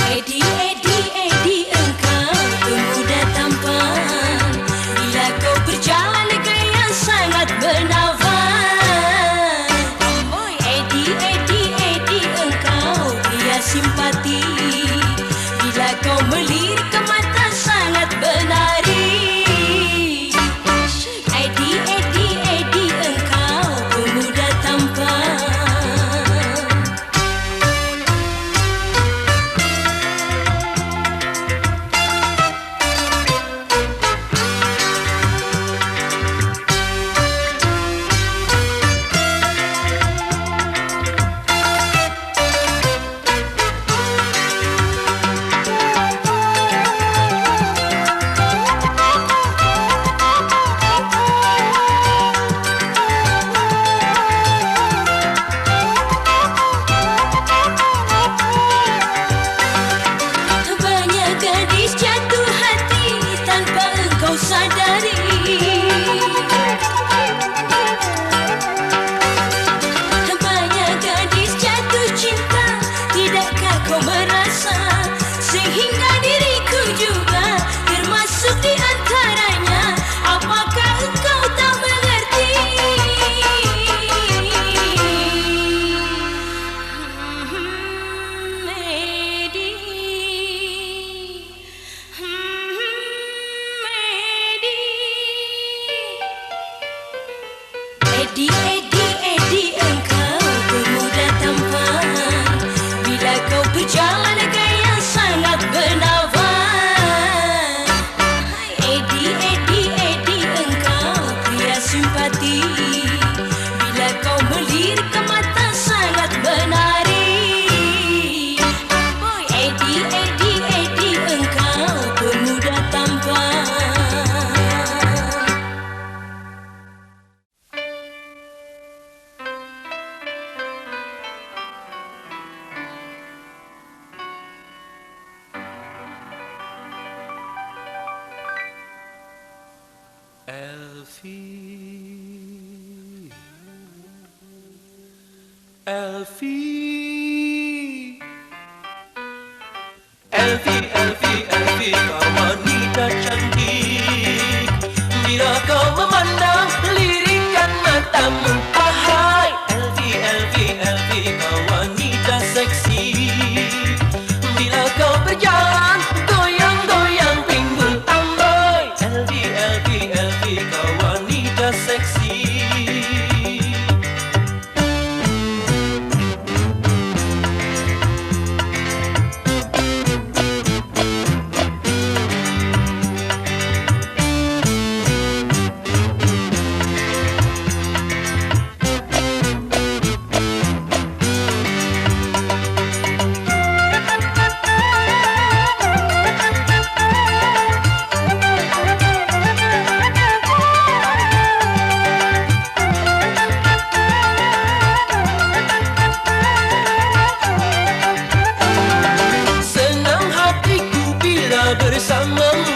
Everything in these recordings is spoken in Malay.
Edi, Edi, Edi, engkau pemuda tampan. Bila kau berjalan gaya sangat menawan. Edi, Edi, Edi, engkau dia simpati. Bila kau melirik ke mata sangat menari. Edi, Edi, Edi, engkau pemuda tampan. Sadari banyak gadis jatuh cinta, tidakkah kau merasa sehingga diriku juga termasuk di antaranya? Apakah engkau tak mengerti? Edi, Edi, Edi, engkau pemuda tampan. Bila kau berjalan gaya sangat menawan. Edi, Edi, Edi, engkau pria simpati. Bila kau melirik ke mata sangat menari. Edi, Edi, Edi, engkau pemuda tampan. Elfie, Elfie, Elfie, Elfie, Elfie, kau wanita cantik. Bila kau memandang lirikan matamu, ahai, Elfie, Elfie, Elfie, kau wanita seksi. Bila kau berjalan goyang-goyang pinggul amboi, Elfie, Elfie, Elfie, kau wanita seksi. Bersamamu,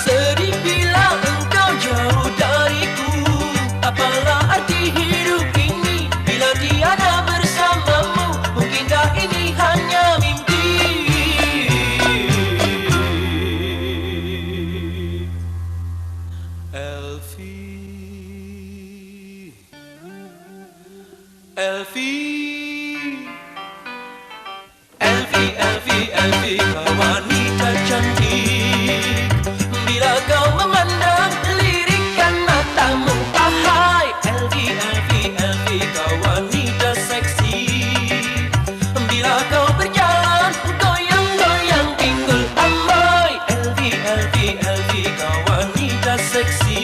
sedih bila engkau jauh dariku. Apalah arti hidup ini bila tiada bersamamu? Mungkinkah ini hanya mimpi? Elfie, Elfie, Elfie, Elfie, Elfie, kau wanita cantik. Bila kau memandang lirikan matamu, ahai, Elfie, Elfie, Elfie, kau wanita seksi. Bila kau berjalan goyang-goyang pinggul amboi, Elfie, Elfie, Elfie, kau wanita seksi.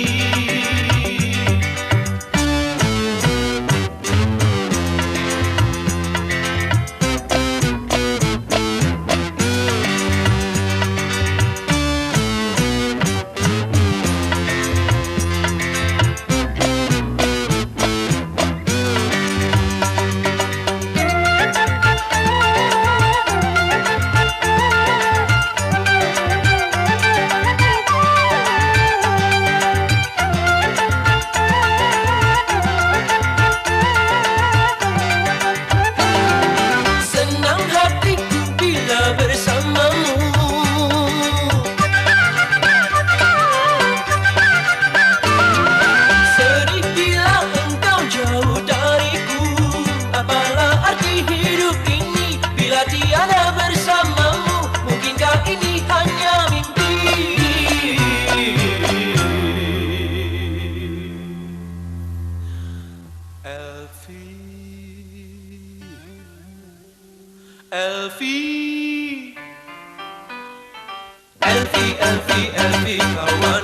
Elfie, Elfie, Elfie, Elfie, Elfie, kawan